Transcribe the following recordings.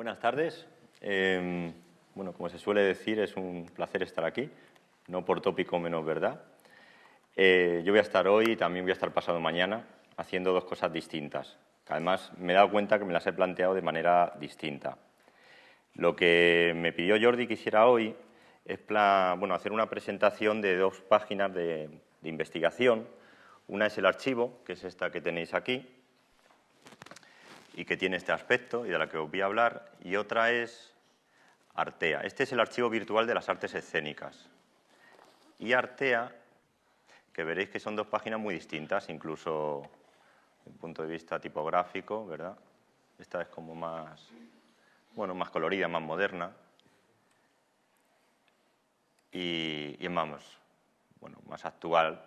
Buenas tardes. Bueno, como se suele decir, es un placer estar aquí, no por tópico menos verdad. Yo voy a estar hoy y también voy a estar pasado mañana haciendo dos cosas distintas, que además me he dado cuenta que me las he planteado de manera distinta. Lo que me pidió Jordi que hiciera hoy es hacer una presentación de dos páginas de investigación. Una es el archivo, que es esta que tenéis aquí, y que tiene este aspecto y de la que os voy a hablar, y otra es Artea. Este es el archivo virtual de las artes escénicas. Y Artea, que veréis que son dos páginas muy distintas, incluso desde el punto de vista tipográfico, ¿verdad? Esta es como más, más colorida, más moderna. Y es más actual.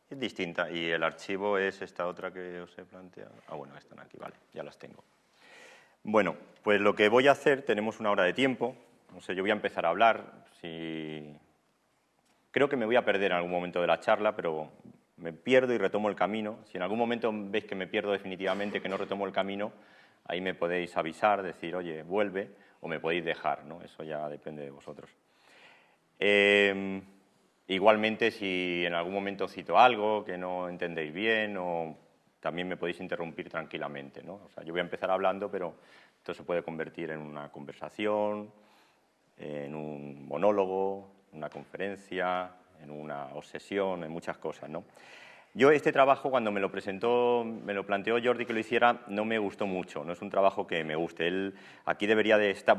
Es distinta. Y el archivo es esta otra que os he planteado. Están aquí, vale, ya las tengo. Bueno, pues lo que voy a hacer, tenemos una hora de tiempo. No sé, yo voy a empezar a hablar. Creo que me voy a perder en algún momento de la charla, pero me pierdo y retomo el camino. Si en algún momento veis que me pierdo definitivamente, que no retomo el camino, ahí me podéis avisar, decir, oye, vuelve, o me podéis dejar, ¿no? Eso ya depende de vosotros. Igualmente, si en algún momento cito algo que no entendéis bien, también me podéis interrumpir tranquilamente, ¿no? O sea, yo voy a empezar hablando, pero esto se puede convertir en una conversación, en un monólogo, en una conferencia, en una obsesión, en muchas cosas, ¿no? Yo este trabajo, cuando me lo planteó Jordi que lo hiciera, no me gustó mucho, no es un trabajo que me guste. Él aquí debería de estar,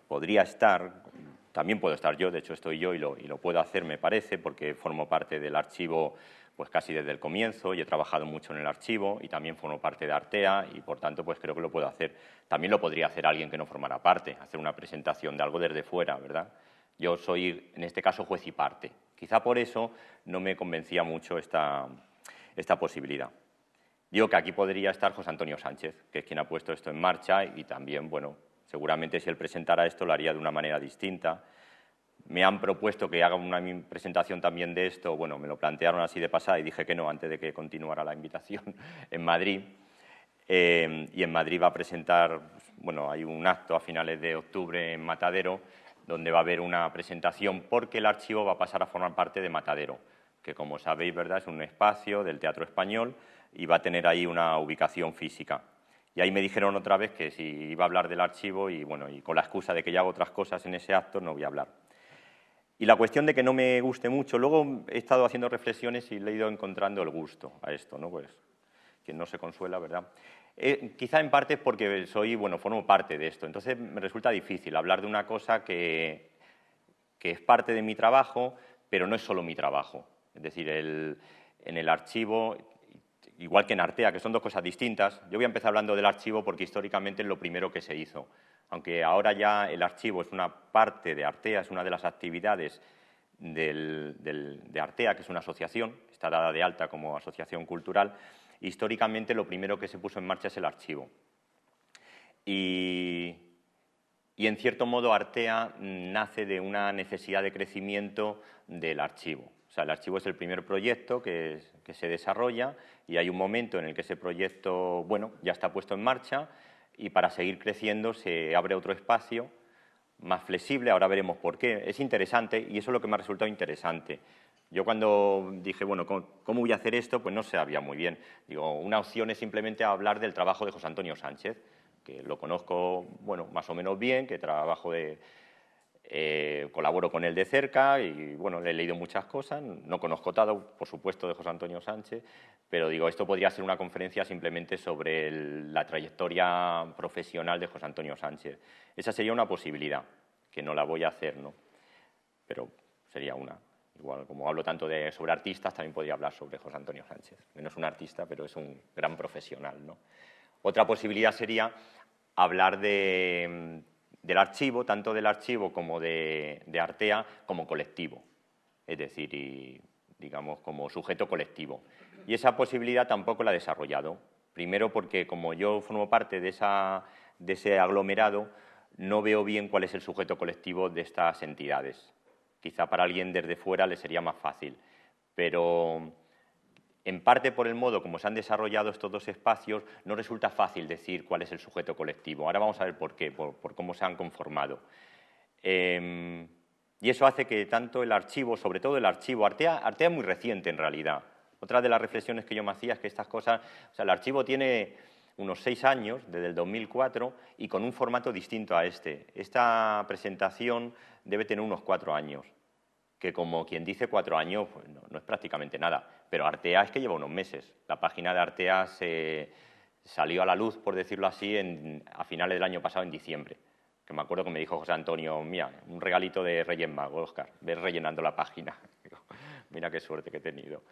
podría estar, también puedo estar yo, de hecho estoy yo y lo puedo hacer, me parece, porque formo parte del archivo pues casi desde el comienzo y he trabajado mucho en el archivo y también formo parte de Artea y, por tanto, pues creo que lo puedo hacer. También lo podría hacer alguien que no formara parte, hacer una presentación de algo desde fuera, ¿verdad? Yo soy, en este caso, juez y parte. Quizá por eso no me convencía mucho esta posibilidad. Digo que aquí podría estar José Antonio Sánchez, que es quien ha puesto esto en marcha y también, seguramente si él presentara esto lo haría de una manera distinta. Me han propuesto que haga una presentación también de esto, me lo plantearon así de pasada y dije que no antes de que continuara la invitación en Madrid. Y en Madrid va a presentar, hay un acto a finales de octubre en Matadero, donde va a haber una presentación porque el archivo va a pasar a formar parte de Matadero, que como sabéis, ¿verdad?, es un espacio del Teatro Español y va a tener ahí una ubicación física. Y ahí me dijeron otra vez que si iba a hablar del archivo y con la excusa de que ya hago otras cosas en ese acto no voy a hablar. Y la cuestión de que no me guste mucho, luego he estado haciendo reflexiones y le he ido encontrando el gusto a esto, ¿no? Pues quien no se consuela, ¿verdad? Quizá en parte es porque formo parte de esto, entonces me resulta difícil hablar de una cosa que es parte de mi trabajo, pero no es solo mi trabajo. Es decir, en el archivo, igual que en Artea, que son dos cosas distintas, yo voy a empezar hablando del archivo porque históricamente es lo primero que se hizo. Aunque ahora ya el archivo es una parte de Artea, es una de las actividades de Artea, que es una asociación, está dada de alta como asociación cultural, históricamente lo primero que se puso en marcha es el archivo. Y en cierto modo Artea nace de una necesidad de crecimiento del archivo. O sea, el archivo es el primer proyecto que se desarrolla y hay un momento en el que ese proyecto, ya está puesto en marcha y para seguir creciendo se abre otro espacio más flexible, ahora veremos por qué. Es interesante y eso es lo que me ha resultado interesante. Yo cuando dije, ¿cómo voy a hacer esto? Pues no sabía muy bien. Digo, una opción es simplemente hablar del trabajo de José Antonio Sánchez, que lo conozco, más o menos bien, que colaboro con él de cerca y, le he leído muchas cosas. No conozco todo, por supuesto, de José Antonio Sánchez, pero digo, esto podría ser una conferencia simplemente sobre la trayectoria profesional de José Antonio Sánchez. Esa sería una posibilidad, que no la voy a hacer, ¿no? Pero sería una. Igual, como hablo tanto sobre artistas, también podría hablar sobre José Antonio Sánchez. No es un artista, pero es un gran profesional, ¿no? Otra posibilidad sería hablar del archivo, tanto del archivo como de Artea, como colectivo, es decir, digamos, como sujeto colectivo. Y esa posibilidad tampoco la he desarrollado. Primero porque como yo formo parte de ese aglomerado, no veo bien cuál es el sujeto colectivo de estas entidades. Quizá para alguien desde fuera le sería más fácil, pero en parte por el modo como se han desarrollado estos dos espacios, no resulta fácil decir cuál es el sujeto colectivo. Ahora vamos a ver por qué, por cómo se han conformado. Y eso hace que tanto el archivo, sobre todo el archivo, Artea es muy reciente en realidad. Otra de las reflexiones que yo me hacía es que estas cosas, o sea, el archivo tiene unos 6 años, desde el 2004, y con un formato distinto a este. Esta presentación debe tener unos 4 años, que como quien dice 4 años, pues no es prácticamente nada. Pero Artea es que lleva unos meses. La página de Artea se salió a la luz, por decirlo así, a finales del año pasado, en diciembre. Que me acuerdo que me dijo José Antonio, mira, un regalito de Reyes Magos, Óscar, ves rellenando la página. Digo, mira qué suerte que he tenido.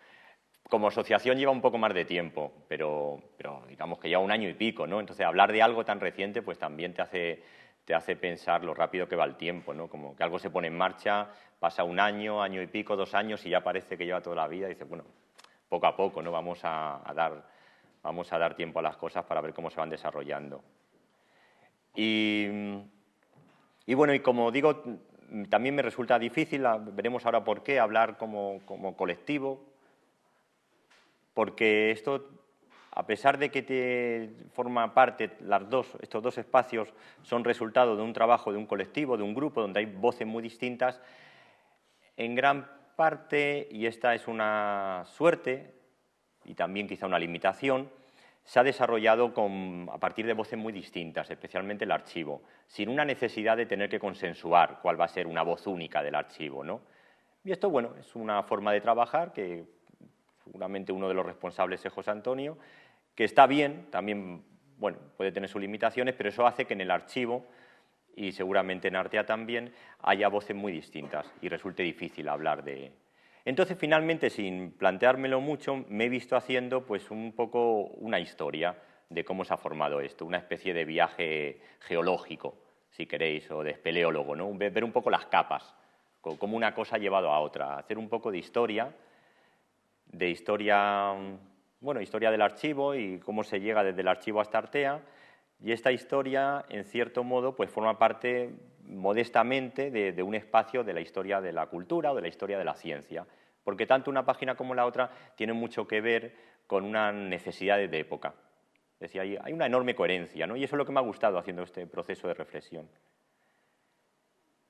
Como asociación lleva un poco más de tiempo, pero digamos que lleva 1 año y pico, ¿no? Entonces, hablar de algo tan reciente, pues también te hace pensar lo rápido que va el tiempo, ¿no? Como que algo se pone en marcha, pasa 1 año, año y pico, 2 años, y ya parece que lleva toda la vida, y dices, bueno, poco a poco, ¿no? Vamos a dar tiempo a las cosas para ver cómo se van desarrollando. Y bueno, y como digo, también me resulta difícil, veremos ahora por qué, hablar como colectivo, porque esto, a pesar de que forma parte, estos dos espacios son resultado de un trabajo de un colectivo, de un grupo, donde hay voces muy distintas, en gran parte, y esta es una suerte y también quizá una limitación, se ha desarrollado a partir de voces muy distintas, especialmente el archivo, sin una necesidad de tener que consensuar cuál va a ser una voz única del archivo, ¿no? Y esto, bueno, es una forma de trabajar que seguramente uno de los responsables es José Antonio, que está bien, también, bueno, puede tener sus limitaciones, pero eso hace que en el archivo, y seguramente en Artea también, haya voces muy distintas y resulte difícil hablar de... Entonces, finalmente, sin planteármelo mucho, me he visto haciendo pues un poco una historia de cómo se ha formado esto, una especie de viaje geológico, si queréis, o de espeleólogo, ¿no? Ver un poco las capas, cómo una cosa ha llevado a otra, hacer un poco de historia del archivo y cómo se llega desde el archivo hasta Artea, y esta historia, en cierto modo, pues forma parte modestamente de un espacio de la historia de la cultura o de la historia de la ciencia, porque tanto una página como la otra tienen mucho que ver con una necesidad de época. Es decir, hay una enorme coherencia, ¿no? Y eso es lo que me ha gustado haciendo este proceso de reflexión.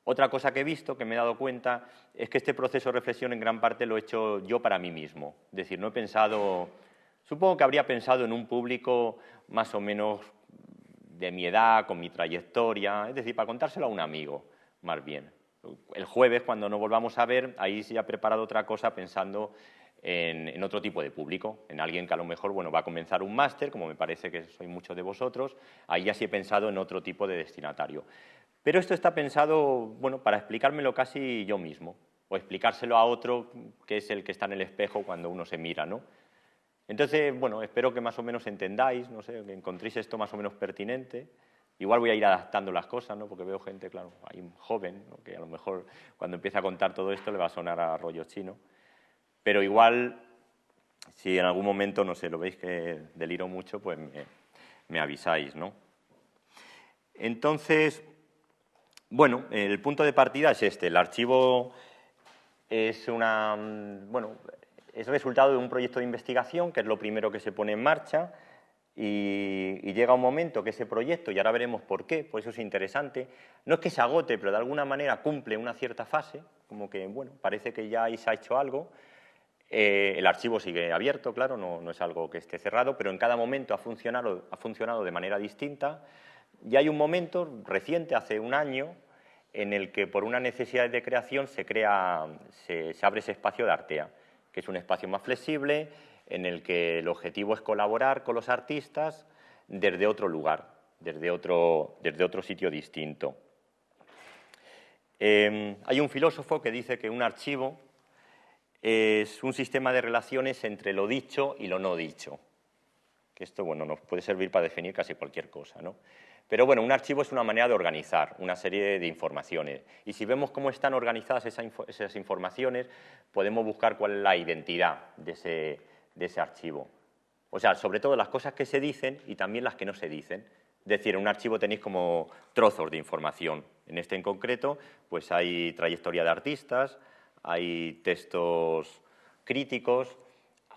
Otra cosa que he visto, que me he dado cuenta, es que este proceso de reflexión en gran parte lo he hecho yo para mí mismo. Es decir, no he pensado, supongo que habría pensado en un público más o menos de mi edad, con mi trayectoria, es decir, para contárselo a un amigo, más bien. El jueves, cuando nos volvamos a ver, ahí sí he preparado otra cosa pensando en otro tipo de público, en alguien que a lo mejor, bueno, va a comenzar un máster, como me parece que sois muchos de vosotros, ahí ya sí he pensado en otro tipo de destinatario. Pero esto está pensado, bueno, para explicármelo casi yo mismo, o explicárselo a otro que es el que está en el espejo cuando uno se mira, ¿no? Entonces, bueno, espero que más o menos entendáis, no sé, que encontréis esto más o menos pertinente. Igual voy a ir adaptando las cosas, ¿no? Porque veo gente, claro, hay un joven, ¿no? Que a lo mejor cuando empiece a contar todo esto le va a sonar a rollo chino. Pero igual, si en algún momento, no sé, lo veis que deliro mucho, pues me avisáis, ¿no? Entonces, bueno, el punto de partida es este. El archivo es es resultado de un proyecto de investigación, que es lo primero que se pone en marcha, y llega un momento que ese proyecto, y ahora veremos por qué, pues eso es interesante, no es que se agote, pero de alguna manera cumple una cierta fase, como que, bueno, parece que ya ahí se ha hecho algo. El archivo sigue abierto, claro, no es algo que esté cerrado, pero en cada momento ha funcionado de manera distinta, y hay un momento reciente, hace 1 año, en el que por una necesidad de creación se abre ese espacio de Artea, que es un espacio más flexible, en el que el objetivo es colaborar con los artistas desde otro lugar, desde otro sitio distinto. Hay un filósofo que dice que un archivo es un sistema de relaciones entre lo dicho y lo no dicho, que esto, bueno, nos puede servir para definir casi cualquier cosa, ¿no? Pero bueno, un archivo es una manera de organizar una serie de informaciones, y si vemos cómo están organizadas esas informaciones, podemos buscar cuál es la identidad de ese archivo. O sea, sobre todo las cosas que se dicen y también las que no se dicen. Es decir, en un archivo tenéis como trozos de información. En este en concreto, pues hay trayectoria de artistas, hay textos críticos,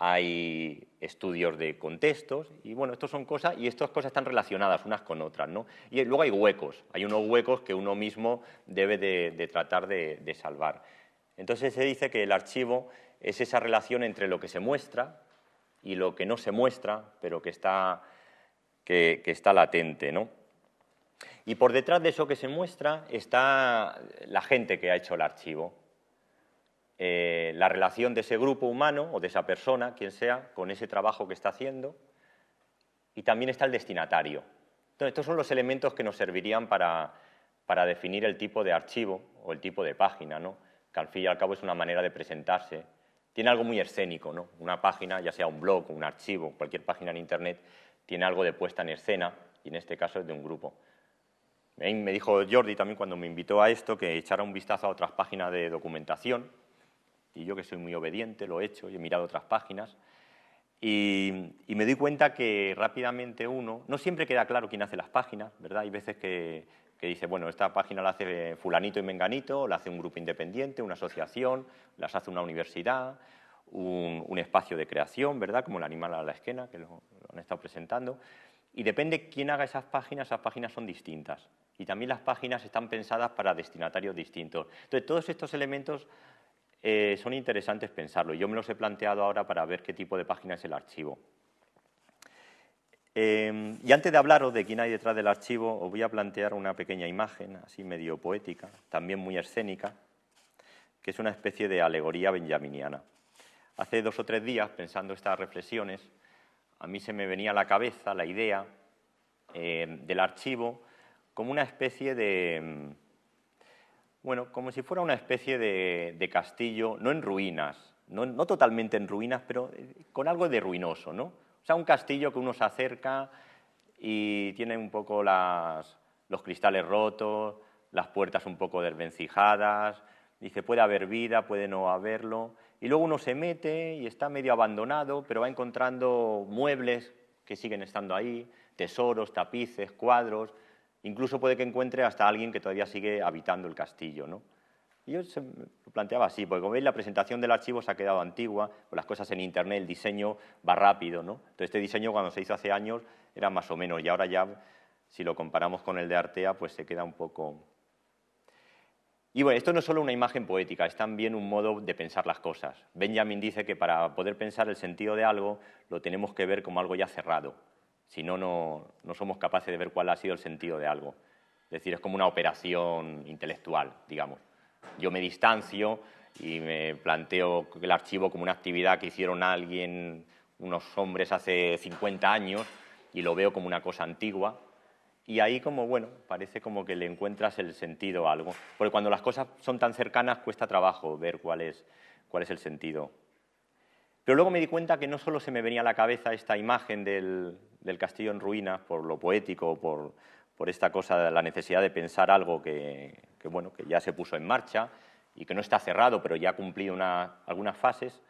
hay estudios de contextos, y bueno, estas cosas están relacionadas unas con otras, ¿no? Y luego hay huecos, hay unos huecos que uno mismo debe de tratar de salvar. Entonces se dice que el archivo es esa relación entre lo que se muestra y lo que no se muestra, pero que está latente, ¿no? Y por detrás de eso que se muestra está la gente que ha hecho el archivo. La relación de ese grupo humano o de esa persona, quien sea, con ese trabajo que está haciendo, y también está el destinatario. Entonces, estos son los elementos que nos servirían para definir el tipo de archivo o el tipo de página, ¿no? Que al fin y al cabo es una manera de presentarse. Tiene algo muy escénico, ¿no? Una página, ya sea un blog o un archivo, cualquier página en Internet, tiene algo de puesta en escena, y en este caso es de un grupo. Me dijo Jordi también cuando me invitó a esto que echara un vistazo a otras páginas de documentación, y yo que soy muy obediente lo he hecho y he mirado otras páginas, y me doy cuenta que rápidamente no siempre queda claro quién hace las páginas, ¿verdad? Hay veces que dice, bueno, esta página la hace fulanito y menganito, la hace un grupo independiente, una asociación, las hace una universidad, un espacio de creación, ¿verdad? Como el animal a la esquina, que lo han estado presentando, y depende quién haga esas páginas son distintas, y también las páginas están pensadas para destinatarios distintos. Entonces, todos estos elementos son interesantes pensarlo. Yo me los he planteado ahora para ver qué tipo de página es el archivo. Y antes de hablaros de quién hay detrás del archivo, os voy a plantear una pequeña imagen, así medio poética, también muy escénica, que es una especie de alegoría benjaminiana. Hace 2 o 3 días, pensando estas reflexiones, a mí se me venía a la cabeza la idea del archivo como una especie de... Bueno, como si fuera una especie de castillo, no en ruinas, no totalmente en ruinas, pero con algo de ruinoso, ¿no? O sea, un castillo que uno se acerca y tiene un poco los cristales rotos, las puertas un poco desvencijadas, dice, puede haber vida, puede no haberlo, y luego uno se mete y está medio abandonado, pero va encontrando muebles que siguen estando ahí, tesoros, tapices, cuadros. Incluso puede que encuentre hasta alguien que todavía sigue habitando el castillo, ¿no? Y yo lo planteaba así, porque como veis la presentación del archivo se ha quedado antigua, con las cosas en Internet, el diseño va rápido, ¿no? Entonces este diseño cuando se hizo hace años era más o menos, y ahora ya, si lo comparamos con el de Artea, pues se queda un poco... Y bueno, esto no es solo una imagen poética, es también un modo de pensar las cosas. Benjamin dice que para poder pensar el sentido de algo, lo tenemos que ver como algo ya cerrado. Si no, no somos capaces de ver cuál ha sido el sentido de algo. Es decir, es como una operación intelectual, digamos. Yo me distancio y me planteo el archivo como una actividad que hicieron unos hombres hace 50 años, y lo veo como una cosa antigua. Y ahí como, bueno, parece como que le encuentras el sentido a algo. Porque cuando las cosas son tan cercanas cuesta trabajo ver cuál es el sentido. Pero luego me di cuenta que no solo se me venía a la cabeza esta imagen del castillo en ruinas por lo poético, por esta cosa de la necesidad de pensar algo que ya se puso en marcha y que no está cerrado, pero ya ha cumplido algunas fases,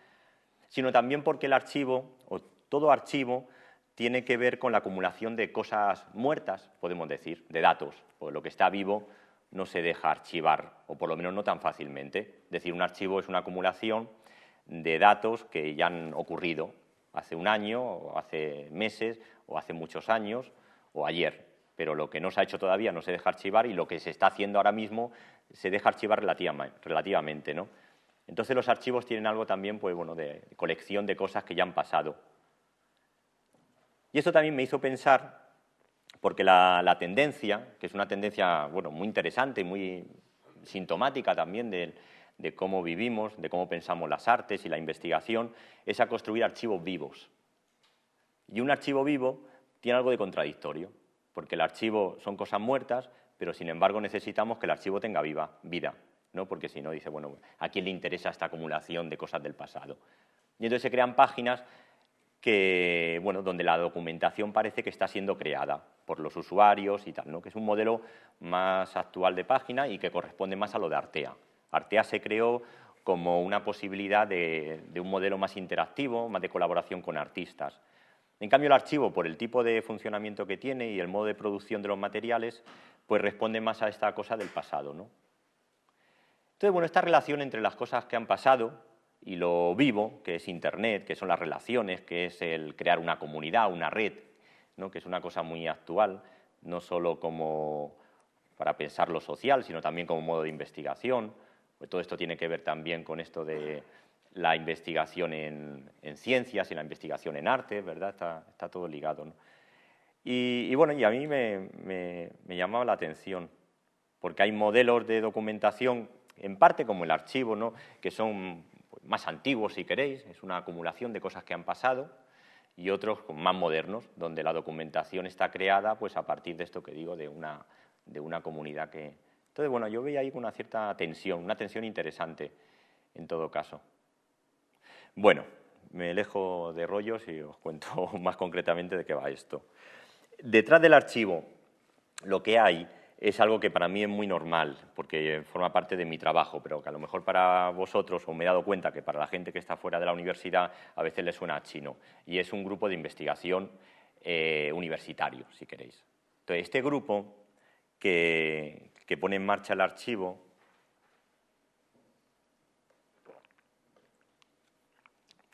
sino también porque el archivo, o todo archivo, tiene que ver con la acumulación de cosas muertas, podemos decir, de datos. Porque lo que está vivo no se deja archivar, o por lo menos no tan fácilmente. Es decir, un archivo es una acumulación de datos que ya han ocurrido hace un año, o hace meses, o hace muchos años, o ayer. Pero lo que no se ha hecho todavía no se deja archivar, y lo que se está haciendo ahora mismo se deja archivar relativamente, ¿no? Entonces los archivos tienen algo también, pues, bueno, de colección de cosas que ya han pasado. Y eso también me hizo pensar, porque la tendencia, que es una tendencia, bueno, muy interesante y muy sintomática también de cómo vivimos, de cómo pensamos las artes y la investigación, es a construir archivos vivos. Y un archivo vivo tiene algo de contradictorio, porque el archivo son cosas muertas, pero sin embargo necesitamos que el archivo tenga vida, ¿no? Porque si no, dice, bueno, ¿a quién le interesa esta acumulación de cosas del pasado? Y entonces se crean páginas que, bueno, donde la documentación parece que está siendo creada por los usuarios y tal, ¿no? Que es un modelo más actual de página y que corresponde más a lo de Artea. Artea se creó como una posibilidad de un modelo más interactivo, más de colaboración con artistas. En cambio, el archivo, por el tipo de funcionamiento que tiene y el modo de producción de los materiales, pues responde más a esta cosa del pasado, ¿no? Entonces, bueno, esta relación entre las cosas que han pasado y lo vivo, que es Internet, que son las relaciones, que es el crear una comunidad, una red, ¿no? Que es una cosa muy actual, no solo como para pensar lo social, sino también como modo de investigación. Pues todo esto tiene que ver también con esto de la investigación en ciencias y la investigación en arte, ¿verdad? Está todo ligado, ¿no? Y bueno, y a mí me llamaba la atención, porque hay modelos de documentación, en parte como el archivo, ¿no? Que son más antiguos, si queréis, es una acumulación de cosas que han pasado, y otros más modernos, donde la documentación está creada pues, a partir de esto que digo, de una comunidad que... Entonces, bueno, yo veía ahí una cierta tensión, una tensión interesante, en todo caso. Bueno, me alejo de rollos y os cuento más concretamente de qué va esto. Detrás del archivo, lo que hay es algo que para mí es muy normal, porque forma parte de mi trabajo, pero que a lo mejor para vosotros, o me he dado cuenta que para la gente que está fuera de la universidad, a veces le suena a chino, y es un grupo de investigación universitario, si queréis. Entonces, este grupo que pone en marcha el archivo,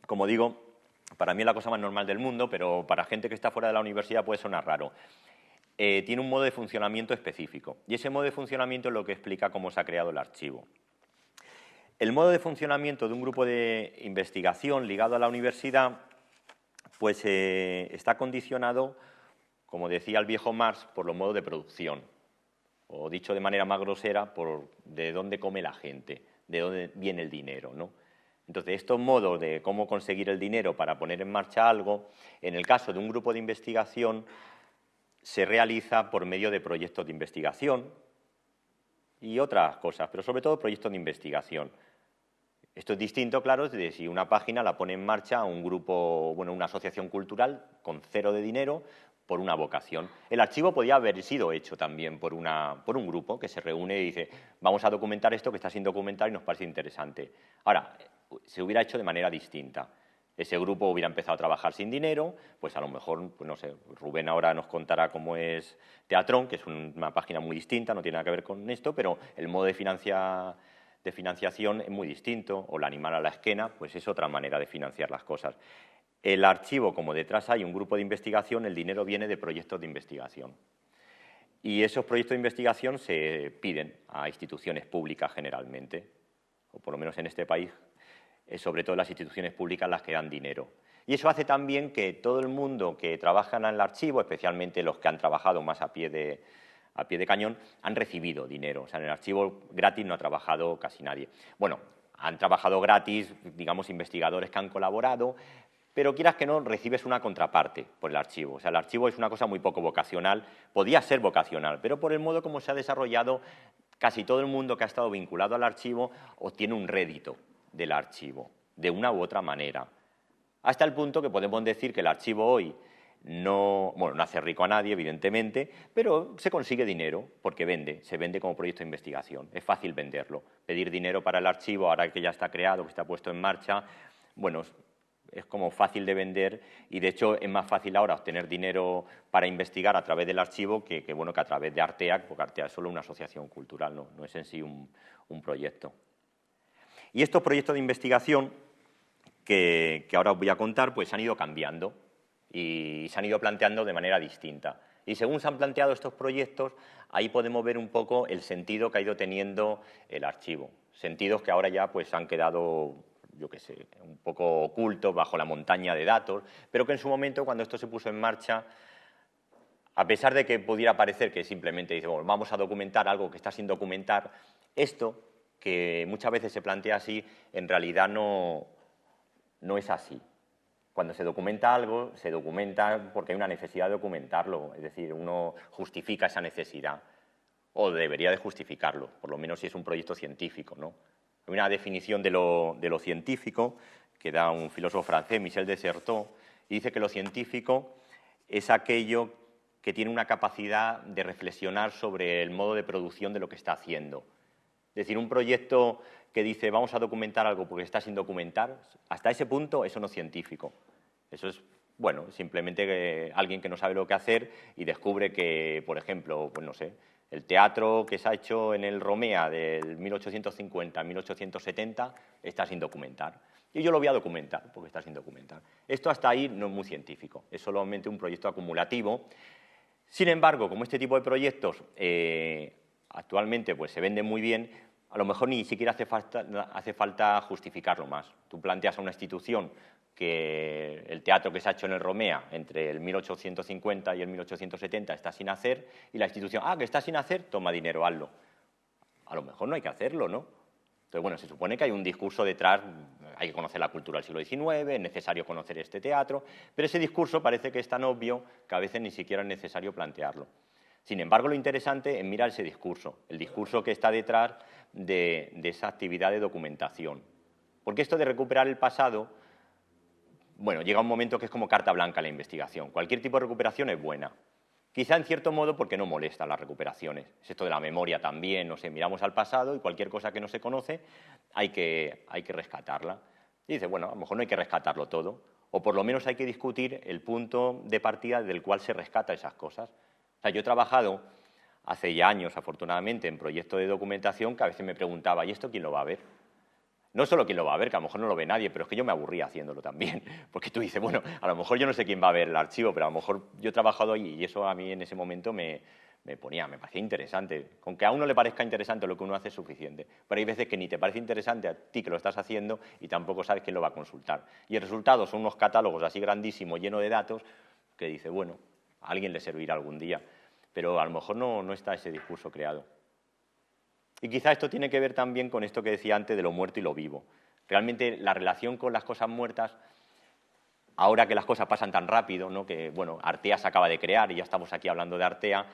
como digo, para mí es la cosa más normal del mundo, pero para gente que está fuera de la universidad puede sonar raro. Tiene un modo de funcionamiento específico, y ese modo de funcionamiento es lo que explica cómo se ha creado el archivo. El modo de funcionamiento de un grupo de investigación ligado a la universidad pues, está condicionado, como decía el viejo Marx, por los modos de producción, o dicho de manera más grosera, por de dónde come la gente, de dónde viene el dinero, ¿no? Entonces, estos modos de cómo conseguir el dinero para poner en marcha algo, en el caso de un grupo de investigación, se realiza por medio de proyectos de investigación y otras cosas, pero sobre todo proyectos de investigación. Esto es distinto, claro, de si una página la pone en marcha un grupo, bueno, una asociación cultural con cero de dinero por una vocación. El archivo podía haber sido hecho también por un grupo que se reúne y dice, vamos a documentar esto que está sin documentar y nos parece interesante. Ahora, se hubiera hecho de manera distinta. Ese grupo hubiera empezado a trabajar sin dinero, pues a lo mejor, pues no sé, Rubén ahora nos contará cómo es Teatrón, que es una página muy distinta, no tiene nada que ver con esto, pero el modo de financiación es muy distinto, o la Animal a la Esquena, pues es otra manera de financiar las cosas. El archivo, como detrás hay un grupo de investigación, el dinero viene de proyectos de investigación. Y esos proyectos de investigación se piden a instituciones públicas generalmente, o por lo menos en este país, sobre todo las instituciones públicas las que dan dinero. Y eso hace también que todo el mundo que trabaja en el archivo, especialmente los que han trabajado más a pie de cañón, han recibido dinero. O sea, en el archivo gratis no ha trabajado casi nadie. Bueno, han trabajado gratis, digamos, investigadores que han colaborado, pero quieras que no, recibes una contraparte por el archivo. O sea, el archivo es una cosa muy poco vocacional, podía ser vocacional, pero por el modo como se ha desarrollado, casi todo el mundo que ha estado vinculado al archivo obtiene un rédito del archivo, de una u otra manera. Hasta el punto que podemos decir que el archivo hoy no hace rico a nadie, evidentemente, pero se consigue dinero porque se vende como proyecto de investigación. Es fácil venderlo. Pedir dinero para el archivo, ahora que ya está creado, que está puesto en marcha, bueno, es como fácil de vender y de hecho es más fácil ahora obtener dinero para investigar a través del archivo que a través de Arteac, porque Arteac es solo una asociación cultural, no es en sí un proyecto. Y estos proyectos de investigación que ahora os voy a contar, pues han ido cambiando y se han ido planteando de manera distinta. Y según se han planteado estos proyectos, ahí podemos ver un poco el sentido que ha ido teniendo el archivo. Sentidos que ahora ya pues han quedado, yo qué sé, un poco ocultos bajo la montaña de datos, pero que en su momento, cuando esto se puso en marcha, a pesar de que pudiera parecer que simplemente dice, bueno, vamos a documentar algo que está sin documentar, esto, que muchas veces se plantea así, en realidad no es así. Cuando se documenta algo, se documenta porque hay una necesidad de documentarlo, es decir, uno justifica esa necesidad, o debería de justificarlo, por lo menos si es un proyecto científico, ¿no? Hay una definición de lo científico que da un filósofo francés, Michel Desserteaux, y dice que lo científico es aquello que tiene una capacidad de reflexionar sobre el modo de producción de lo que está haciendo. Es decir, un proyecto que dice vamos a documentar algo porque está sin documentar, hasta ese punto eso no es científico. Eso es, bueno, simplemente alguien que no sabe lo que hacer y descubre que, por ejemplo, pues no sé, el teatro que se ha hecho en el Romea del 1850 a 1870 está sin documentar. y yo lo voy a documentar, porque está sin documentar. Esto hasta ahí no es muy científico, es solamente un proyecto acumulativo. Sin embargo, como este tipo de proyectos actualmente pues, se venden muy bien, a lo mejor ni siquiera hace falta justificarlo más. Tú planteas a una institución que el teatro que se ha hecho en el Romea entre el 1850 y el 1870 está sin hacer, y la institución, que está sin hacer, toma dinero, hazlo. A lo mejor no hay que hacerlo, ¿no? Entonces, bueno, se supone que hay un discurso detrás, hay que conocer la cultura del siglo XIX, es necesario conocer este teatro, pero ese discurso parece que es tan obvio que a veces ni siquiera es necesario plantearlo. Sin embargo, lo interesante es mirar ese discurso, el discurso que está detrás de esa actividad de documentación. Porque esto de recuperar el pasado, bueno, llega un momento que es como carta blanca la investigación. Cualquier tipo de recuperación es buena. Quizá en cierto modo porque no molesta las recuperaciones. Es esto de la memoria también, no sé, miramos al pasado y cualquier cosa que no se conoce hay que rescatarla. Y dice, bueno, a lo mejor no hay que rescatarlo todo, o por lo menos hay que discutir el punto de partida del cual se rescata esas cosas. O sea, yo he trabajado hace ya años, afortunadamente, en proyectos de documentación que a veces me preguntaba, ¿y esto quién lo va a ver? No solo quién lo va a ver, que a lo mejor no lo ve nadie, pero es que yo me aburría haciéndolo también, porque tú dices, bueno, a lo mejor yo no sé quién va a ver el archivo, pero a lo mejor yo he trabajado ahí y eso a mí en ese momento me parecía interesante. Con que a uno le parezca interesante lo que uno hace es suficiente, pero hay veces que ni te parece interesante a ti que lo estás haciendo y tampoco sabes quién lo va a consultar. Y el resultado son unos catálogos así grandísimos, llenos de datos, que dice, bueno, a alguien le servirá algún día, pero a lo mejor no está ese discurso creado. Y quizá esto tiene que ver también con esto que decía antes de lo muerto y lo vivo. Realmente la relación con las cosas muertas, ahora que las cosas pasan tan rápido, ¿no? Que bueno, Artea se acaba de crear y ya estamos aquí hablando de Artea,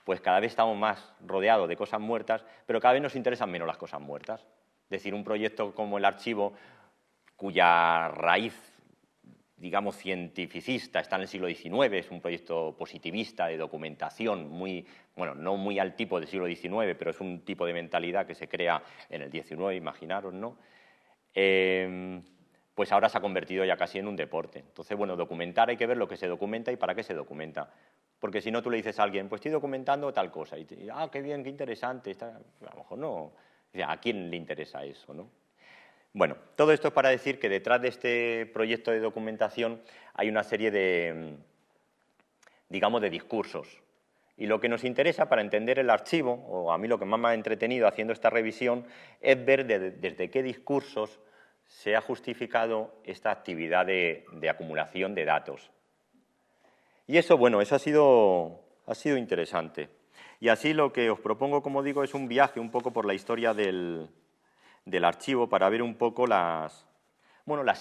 pues cada vez estamos más rodeados de cosas muertas, pero cada vez nos interesan menos las cosas muertas. Es decir, un proyecto como el archivo, cuya raíz, digamos, cientificista está en el siglo XIX, es un proyecto positivista de documentación, no muy al tipo del siglo XIX, pero es un tipo de mentalidad que se crea en el XIX, imaginaros, ¿no? Pues ahora se ha convertido ya casi en un deporte. Entonces, bueno, documentar hay que ver lo que se documenta y para qué se documenta. Porque si no, tú le dices a alguien, pues estoy documentando tal cosa, y qué bien, qué interesante, a lo mejor no, o sea, ¿a quién le interesa eso, no? Bueno, todo esto es para decir que detrás de este proyecto de documentación hay una serie de, digamos, de discursos. Y lo que nos interesa para entender el archivo, o a mí lo que más me ha entretenido haciendo esta revisión, es ver desde qué discursos se ha justificado esta actividad de acumulación de datos. Y eso, bueno, eso ha sido interesante. Y así lo que os propongo, como digo, es un viaje un poco por la historia del archivo para ver un poco las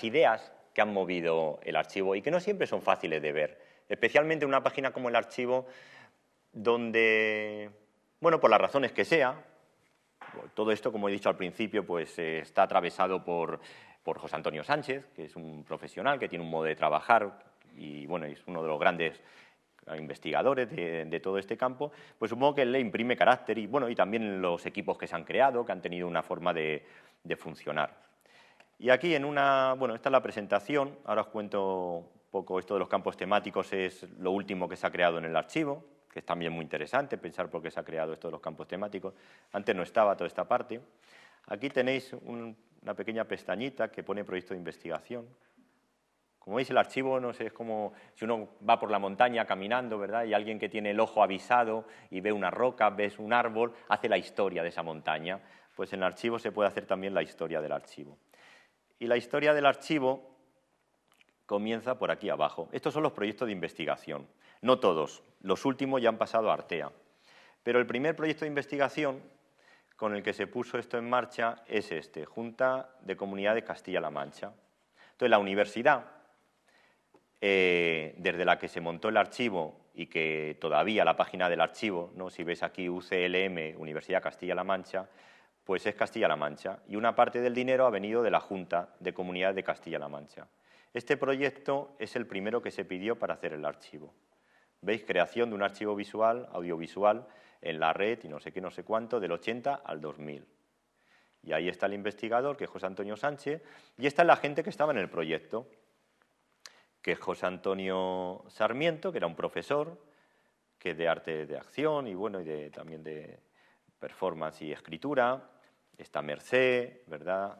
ideas que han movido el archivo y que no siempre son fáciles de ver, especialmente en una página como el archivo donde, bueno, por las razones que sea, todo esto, como he dicho al principio, pues está atravesado por José Antonio Sánchez, que es un profesional que tiene un modo de trabajar y, bueno, es uno de los grandes investigadores de todo este campo, pues supongo que él le imprime carácter y, bueno, y también los equipos que se han creado, que han tenido una forma de funcionar. Y aquí esta es la presentación, ahora os cuento un poco esto de los campos temáticos, es lo último que se ha creado en el archivo, que es también muy interesante pensar por qué se ha creado esto de los campos temáticos. Antes no estaba toda esta parte. Aquí tenéis una pequeña pestañita que pone proyecto de investigación. Como veis, el archivo, no sé, es como si uno va por la montaña caminando, ¿verdad? Y alguien que tiene el ojo avisado y ve una roca, ves un árbol, hace la historia de esa montaña. Pues en el archivo se puede hacer también la historia del archivo. Y la historia del archivo comienza por aquí abajo. Estos son los proyectos de investigación. No todos, los últimos ya han pasado a Artea. Pero el primer proyecto de investigación con el que se puso esto en marcha es este, Junta de Comunidad de Castilla-La Mancha. Entonces, la universidad, desde la que se montó el archivo y que todavía la página del archivo, ¿no? Si ves aquí UCLM, Universidad Castilla-La Mancha, pues es Castilla-La Mancha, y una parte del dinero ha venido de la Junta de Comunidades de Castilla-La Mancha. Este proyecto es el primero que se pidió para hacer el archivo. ¿Veis? Creación de un archivo visual, audiovisual, en la red y no sé qué, no sé cuánto, del 80 al 2000. Y ahí está el investigador, que es José Antonio Sánchez, y esta es la gente que estaba en el proyecto, que es José Antonio Sarmiento, que era un profesor, que es de arte de acción y, bueno, y también de performance y escritura. Está Mercé, ¿verdad?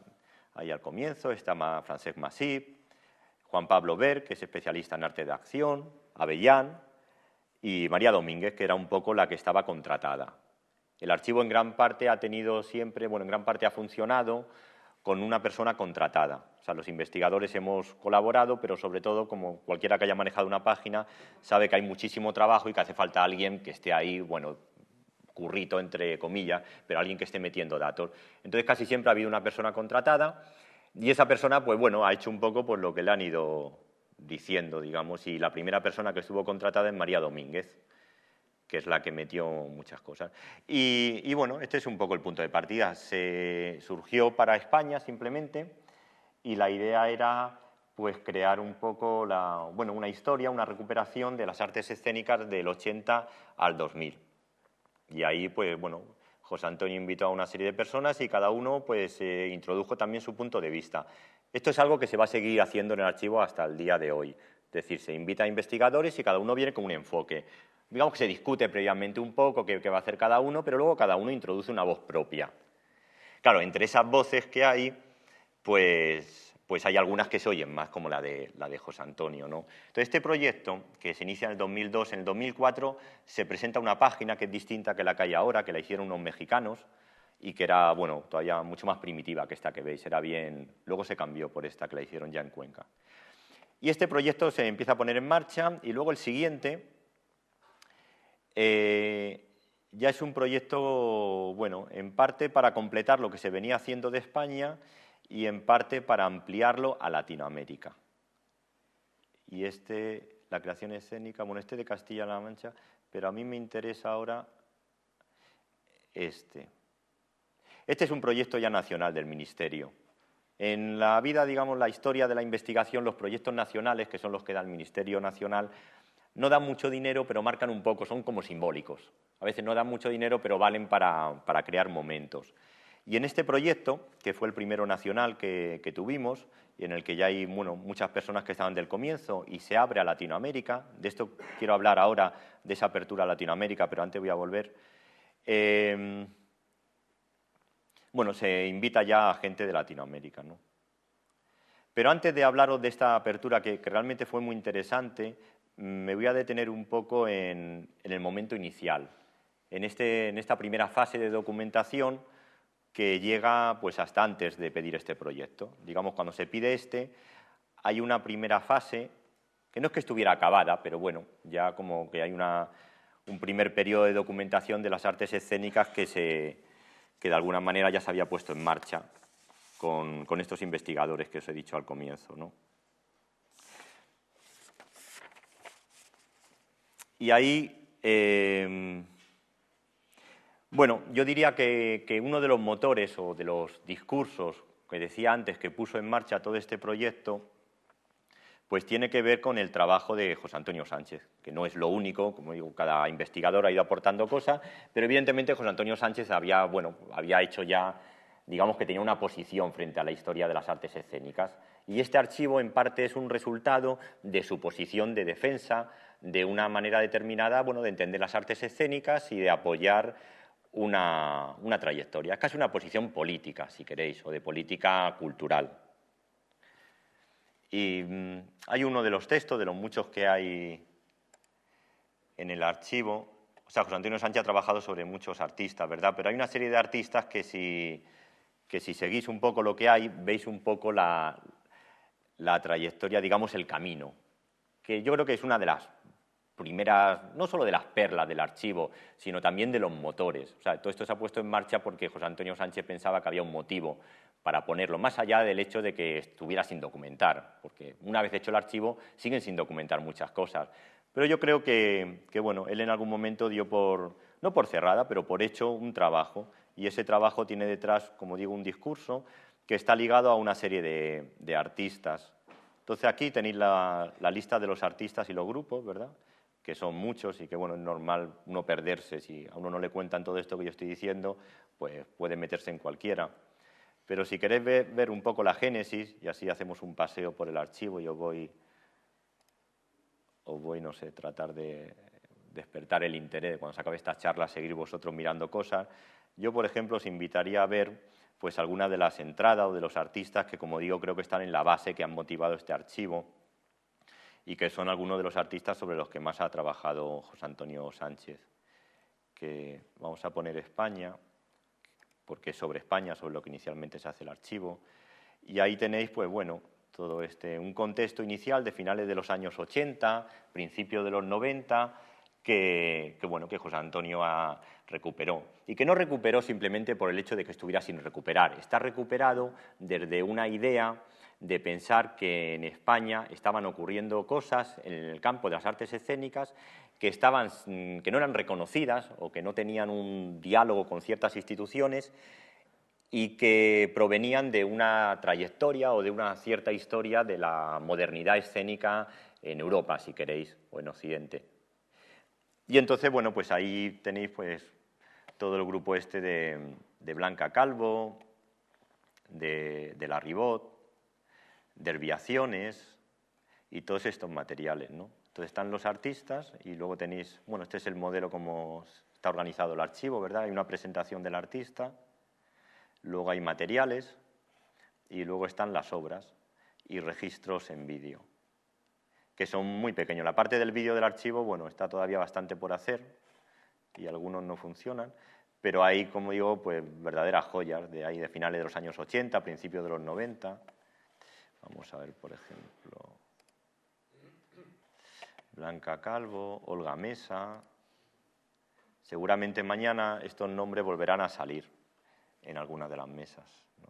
ahí al comienzo, está Francesc Masip, Juan Pablo Ver, que es especialista en arte de acción, Avellán, y María Domínguez, que era un poco la que estaba contratada. El archivo en gran parte ha tenido siempre, bueno, en gran parte ha funcionado con una persona contratada. O sea, los investigadores hemos colaborado, pero sobre todo, como cualquiera que haya manejado una página, sabe que hay muchísimo trabajo y que hace falta alguien que esté ahí, bueno, currito entre comillas, pero alguien que esté metiendo datos. Entonces casi siempre ha habido una persona contratada y esa persona, pues bueno, ha hecho un poco pues, lo que le han ido diciendo, digamos, y la primera persona que estuvo contratada es María Domínguez, que es la que metió muchas cosas. Y bueno, este es un poco el punto de partida. Se surgió para España simplemente y la idea era pues crear un poco una historia, una recuperación de las artes escénicas del 80 al 2000. Y ahí, pues bueno, José Antonio invitó a una serie de personas y cada uno pues introdujo también su punto de vista. Esto es algo que se va a seguir haciendo en el archivo hasta el día de hoy. Es decir, se invita a investigadores y cada uno viene con un enfoque. Digamos que se discute previamente un poco qué va a hacer cada uno, pero luego cada uno introduce una voz propia. Claro, entre esas voces que hay, pues hay algunas que se oyen más, como la de José Antonio, ¿no? Entonces, este proyecto, que se inicia en el 2002, en el 2004 se presenta una página que es distinta que la que hay ahora, que la hicieron unos mexicanos, y que era, bueno, todavía mucho más primitiva que esta que veis, era bien... Luego se cambió por esta que la hicieron ya en Cuenca. Y este proyecto se empieza a poner en marcha, y luego el siguiente... ya es un proyecto, bueno, en parte para completar lo que se venía haciendo de España y en parte para ampliarlo a Latinoamérica. Y la creación escénica, bueno, de Castilla-La Mancha, pero a mí me interesa ahora este. Este es un proyecto ya nacional del Ministerio. En la vida, digamos, la historia de la investigación, los proyectos nacionales, que son los que da el Ministerio Nacional, no dan mucho dinero, pero marcan un poco, son como simbólicos. A veces no dan mucho dinero, pero valen para crear momentos. Y en este proyecto, que fue el primero nacional que tuvimos, y en el que ya hay muchas personas que estaban del comienzo, y se abre a Latinoamérica, de esto quiero hablar ahora, de esa apertura a Latinoamérica, pero antes voy a volver. Bueno, se invita ya a gente de Latinoamérica, ¿no? Pero antes de hablaros de esta apertura, que realmente fue muy interesante, me voy a detener un poco en el momento inicial, en esta primera fase de documentación que llega pues, hasta antes de pedir este proyecto. Digamos, cuando se pide hay una primera fase, que no es que estuviera acabada, pero bueno, ya como que hay un primer periodo de documentación de las artes escénicas que de alguna manera ya se había puesto en marcha con estos investigadores que os he dicho al comienzo, ¿no? Y ahí, bueno, yo diría que uno de los motores o de los discursos que decía antes que puso en marcha todo este proyecto, pues tiene que ver con el trabajo de José Antonio Sánchez, que no es lo único, como digo, cada investigador ha ido aportando cosas, pero evidentemente José Antonio Sánchez había hecho ya, digamos que tenía una posición frente a la historia de las artes escénicas, y este archivo en parte es un resultado de su posición de defensa de una manera determinada, bueno, de entender las artes escénicas y de apoyar una trayectoria. Es casi una posición política, si queréis, o de política cultural. Y hay uno de los textos, de los muchos que hay en el archivo. O sea, José Antonio Sánchez ha trabajado sobre muchos artistas, ¿verdad? Pero hay una serie de artistas que si seguís un poco lo que hay, veis un poco la trayectoria, digamos, el camino, que yo creo que es una de las primeras, no solo de las perlas del archivo, sino también de los motores. O sea, todo esto se ha puesto en marcha porque José Antonio Sánchez pensaba que había un motivo para ponerlo, más allá del hecho de que estuviera sin documentar, porque una vez hecho el archivo siguen sin documentar muchas cosas. Pero yo creo que bueno, él en algún momento dio no por cerrada, pero por hecho un trabajo, y ese trabajo tiene detrás, como digo, un discurso que está ligado a una serie de artistas. Entonces aquí tenéis la lista de los artistas y los grupos, ¿verdad?, que son muchos y que, bueno, es normal uno perderse. Si a uno no le cuentan todo esto que yo estoy diciendo, pues puede meterse en cualquiera. Pero si queréis ver un poco la génesis, y así hacemos un paseo por el archivo, y os voy, no sé, tratar de despertar el interés, cuando se acabe esta charla, seguir vosotros mirando cosas. Yo, por ejemplo, os invitaría a ver pues algunas de las entradas o de los artistas que, como digo, creo que están en la base que han motivado este archivo y que son algunos de los artistas sobre los que más ha trabajado José Antonio Sánchez. Que vamos a poner España, porque es sobre España, sobre lo que inicialmente se hace el archivo. Y ahí tenéis, pues bueno, todo un contexto inicial de finales de los años 80, principios de los 90, que José Antonio recuperó. Y que no recuperó simplemente por el hecho de que estuviera sin recuperar. Está recuperado desde una idea de pensar que en España estaban ocurriendo cosas en el campo de las artes escénicas que no eran reconocidas o que no tenían un diálogo con ciertas instituciones y que provenían de una trayectoria o de una cierta historia de la modernidad escénica en Europa, si queréis, o en Occidente. Y entonces, bueno, pues ahí tenéis pues todo el grupo de Blanca Calvo, de la Ribot, Derbiaciones y todos estos materiales, ¿no? Entonces están los artistas y luego tenéis, bueno, este es el modelo como está organizado el archivo, ¿verdad? Hay una presentación del artista, luego hay materiales y luego están las obras y registros en vídeo, que son muy pequeños. La parte del vídeo del archivo, bueno, está todavía bastante por hacer y algunos no funcionan, pero hay, como digo, pues verdaderas joyas de ahí de finales de los años 80, principios de los 90. Vamos a ver, por ejemplo, Blanca Calvo, Olga Mesa. Seguramente mañana estos nombres volverán a salir en algunas de las mesas, ¿no?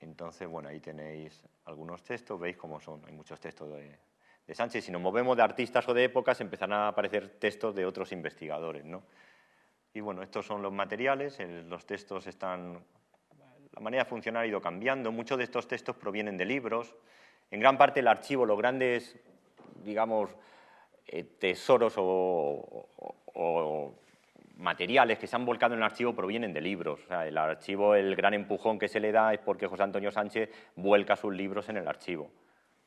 Entonces, bueno, ahí tenéis algunos textos, veis cómo son, hay muchos textos de Sánchez. Si nos movemos de artistas o de épocas, empezarán a aparecer textos de otros investigadores, ¿no? Y bueno, estos son los materiales, los textos están... La manera de funcionar ha ido cambiando, muchos de estos textos provienen de libros. En gran parte el archivo, los grandes, digamos, tesoros o materiales que se han volcado en el archivo provienen de libros. O sea, el archivo, el gran empujón que se le da es porque José Antonio Sánchez vuelca sus libros en el archivo.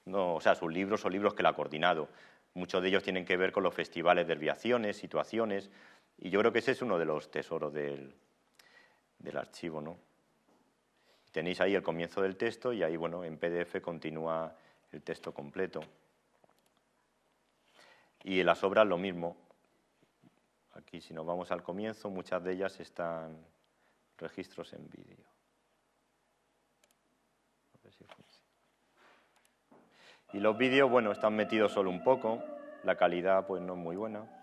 No, o sea, sus libros o libros que él ha coordinado. Muchos de ellos tienen que ver con los festivales de Derbiaciones, situaciones, y yo creo que ese es uno de los tesoros del archivo, ¿no? Tenéis ahí el comienzo del texto y ahí, bueno, en PDF continúa el texto completo. Y en las obras lo mismo. Aquí, si nos vamos al comienzo, muchas de ellas están registros en vídeo. A ver si funciona. Y los vídeos, bueno, están metidos solo un poco. La calidad, pues, no es muy buena.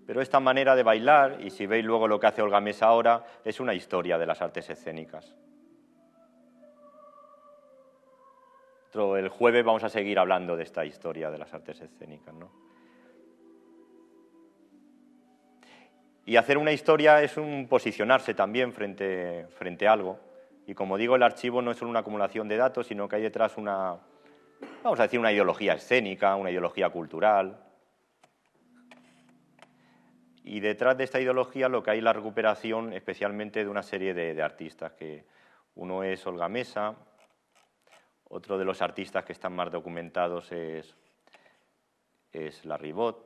Pero esta manera de bailar, y si veis luego lo que hace Olga Mesa ahora, es una historia de las artes escénicas. El jueves vamos a seguir hablando de esta historia de las artes escénicas, ¿no? Y hacer una historia es un posicionarse también frente a algo. Y como digo, el archivo no es solo una acumulación de datos, sino que hay detrás una ideología escénica, una ideología cultural. Y detrás de esta ideología lo que hay es la recuperación especialmente de una serie de artistas, que uno es Olga Mesa, otro de los artistas que están más documentados es la Ribot.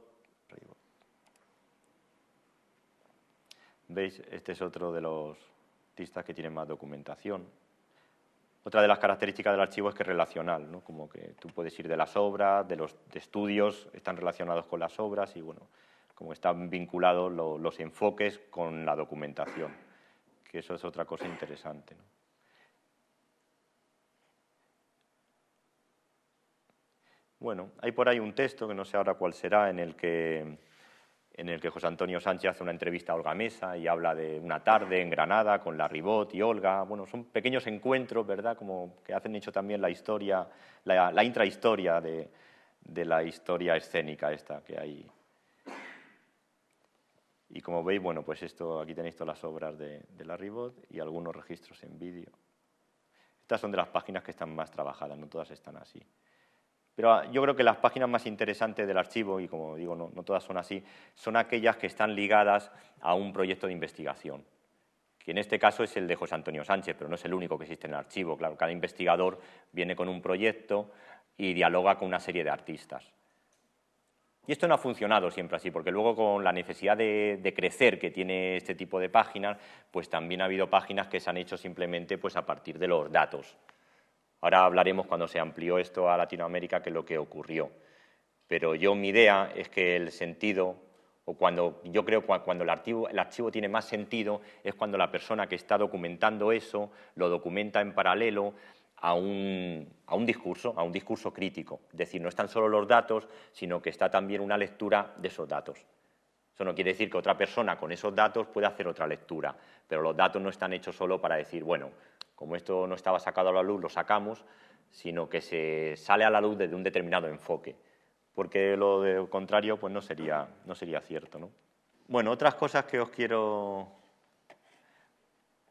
¿Veis? Este es otro de los artistas que tienen más documentación. Otra de las características del archivo es que es relacional, ¿no? Como que tú puedes ir de las obras, de estudios, están relacionados con las obras y, bueno, como están vinculados los enfoques con la documentación, que eso es otra cosa interesante, ¿no? Bueno, hay por ahí un texto, que no sé ahora cuál será, en el que José Antonio Sánchez hace una entrevista a Olga Mesa y habla de una tarde en Granada con la Ribot y Olga. Bueno, son pequeños encuentros, ¿verdad?, como que hacen hecho también la historia, la intrahistoria de la historia escénica esta que hay. Y como veis, bueno, pues aquí tenéis todas las obras de la Ribot y algunos registros en vídeo. Estas son de las páginas que están más trabajadas, no todas están así. Pero yo creo que las páginas más interesantes del archivo, y como digo, no todas son así, son aquellas que están ligadas a un proyecto de investigación, que en este caso es el de José Antonio Sánchez, pero no es el único que existe en el archivo. Claro, cada investigador viene con un proyecto y dialoga con una serie de artistas. Y esto no ha funcionado siempre así, porque luego con la necesidad de crecer que tiene este tipo de páginas, pues también ha habido páginas que se han hecho simplemente pues, a partir de los datos. Ahora hablaremos cuando se amplió esto a Latinoamérica, qué es lo que ocurrió. Pero mi idea es que el sentido, o yo creo que cuando el archivo tiene más sentido, es cuando la persona que está documentando eso lo documenta en paralelo a un discurso crítico. Es decir, no están solo los datos, sino que está también una lectura de esos datos. Eso no quiere decir que otra persona con esos datos pueda hacer otra lectura, pero los datos no están hechos solo para decir, bueno, como esto no estaba sacado a la luz, lo sacamos, sino que se sale a la luz desde un determinado enfoque, porque lo contrario pues no sería cierto, ¿no? Bueno, otras cosas que os quiero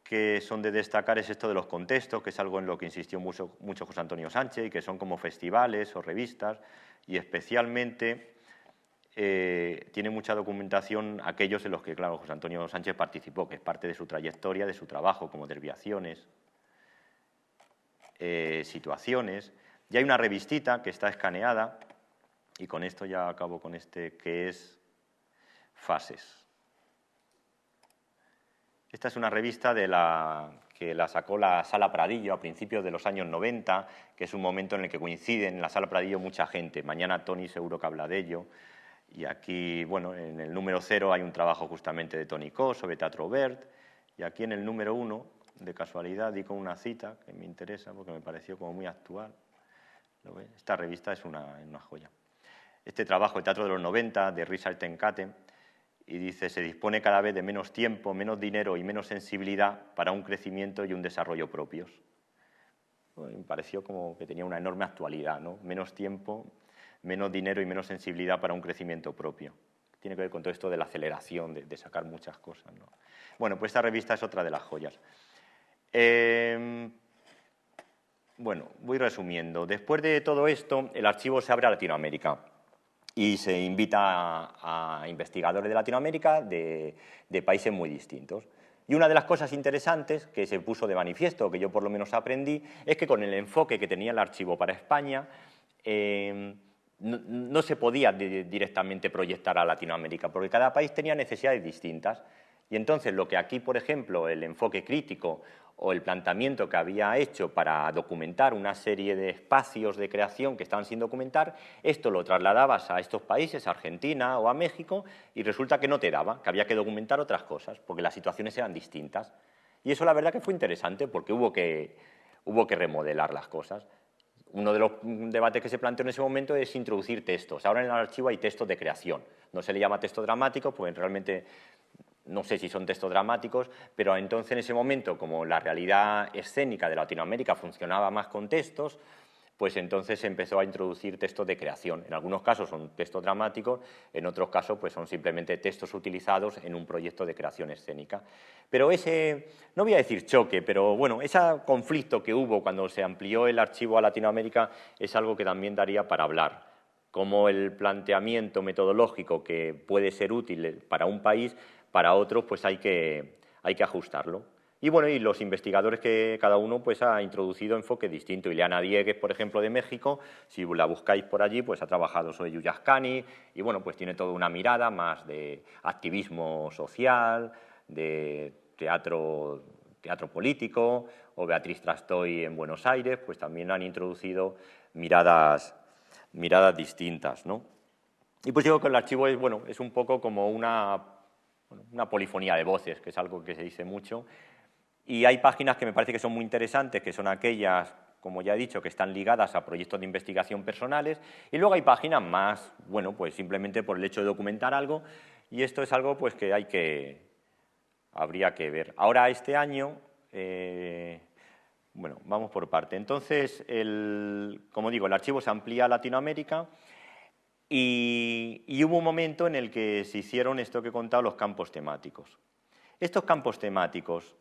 que son de destacar es esto de los contextos, que es algo en lo que insistió mucho José Antonio Sánchez, y que son como festivales o revistas, y especialmente tiene mucha documentación aquellos en los que, claro, José Antonio Sánchez participó, que es parte de su trayectoria, de su trabajo, como desviaciones, situaciones. Y hay una revistita que está escaneada, y con esto ya acabo con que es Fases. Esta es una revista que la sacó la Sala Pradillo a principios de los años 90, que es un momento en el que coinciden en la Sala Pradillo mucha gente. Mañana Tony seguro que habla de ello. Y aquí, bueno, en el número 0 hay un trabajo justamente de Toni Cos sobre Teatro Obert. Y aquí en el número 1, de casualidad, di con una cita que me interesa porque me pareció como muy actual. Esta revista es una joya. Este trabajo, el Teatro de los 90, de Richard Tenkate, y dice, se dispone cada vez de menos tiempo, menos dinero y menos sensibilidad para un crecimiento y un desarrollo propios. Bueno, me pareció como que tenía una enorme actualidad, ¿no? Menos tiempo, menos dinero y menos sensibilidad para un crecimiento propio. Tiene que ver con todo esto de la aceleración, de sacar muchas cosas, ¿no? Bueno, pues esta revista es otra de las joyas. Bueno, voy resumiendo. Después de todo esto, el archivo se abre a Latinoamérica y se invita a investigadores de Latinoamérica de países muy distintos. Y una de las cosas interesantes que se puso de manifiesto, que yo por lo menos aprendí, es que con el enfoque que tenía el archivo para España, no se podía directamente proyectar a Latinoamérica, porque cada país tenía necesidades distintas. Y entonces lo que aquí, por ejemplo, el enfoque crítico o el planteamiento que había hecho para documentar una serie de espacios de creación que estaban sin documentar, esto lo trasladabas a estos países, a Argentina o a México, y resulta que no te daba, que había que documentar otras cosas, porque las situaciones eran distintas. Y eso la verdad que fue interesante, porque hubo que remodelar las cosas. Uno de los debates que se planteó en ese momento es introducir textos. Ahora en el archivo hay textos de creación. No se le llama texto dramático, pues realmente no sé si son textos dramáticos, pero entonces en ese momento, como la realidad escénica de Latinoamérica funcionaba más con textos, pues entonces se empezó a introducir textos de creación. En algunos casos son textos dramáticos, en otros casos pues son simplemente textos utilizados en un proyecto de creación escénica. Pero ese, no voy a decir choque, pero bueno, ese conflicto que hubo cuando se amplió el archivo a Latinoamérica es algo que también daría para hablar. Como el planteamiento metodológico que puede ser útil para un país, para otros pues hay que ajustarlo. Y bueno, y los investigadores que cada uno pues ha introducido enfoques distintos. Ileana Diegues, por ejemplo, de México, si la buscáis por allí, pues ha trabajado sobre Yuyascani y bueno, pues tiene toda una mirada más de activismo social, de teatro político, o Beatriz Trastoy en Buenos Aires, pues también han introducido miradas distintas, ¿no? Y pues digo que el archivo es, bueno, es un poco como una polifonía de voces, que es algo que se dice mucho. Y hay páginas que me parece que son muy interesantes, que son aquellas, como ya he dicho, que están ligadas a proyectos de investigación personales, y luego hay páginas más, bueno, pues simplemente por el hecho de documentar algo, y esto es algo pues que habría que ver. Ahora, este año, bueno, vamos por parte. Entonces, como digo, el archivo se amplía a Latinoamérica, y hubo un momento en el que se hicieron esto que he contado, los campos temáticos. Estos campos temáticos,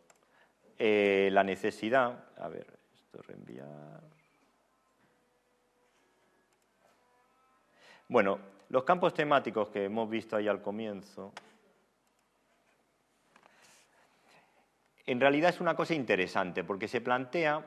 la necesidad, a ver, esto reenviar. Bueno, los campos temáticos que hemos visto ahí al comienzo, en realidad es una cosa interesante porque se plantea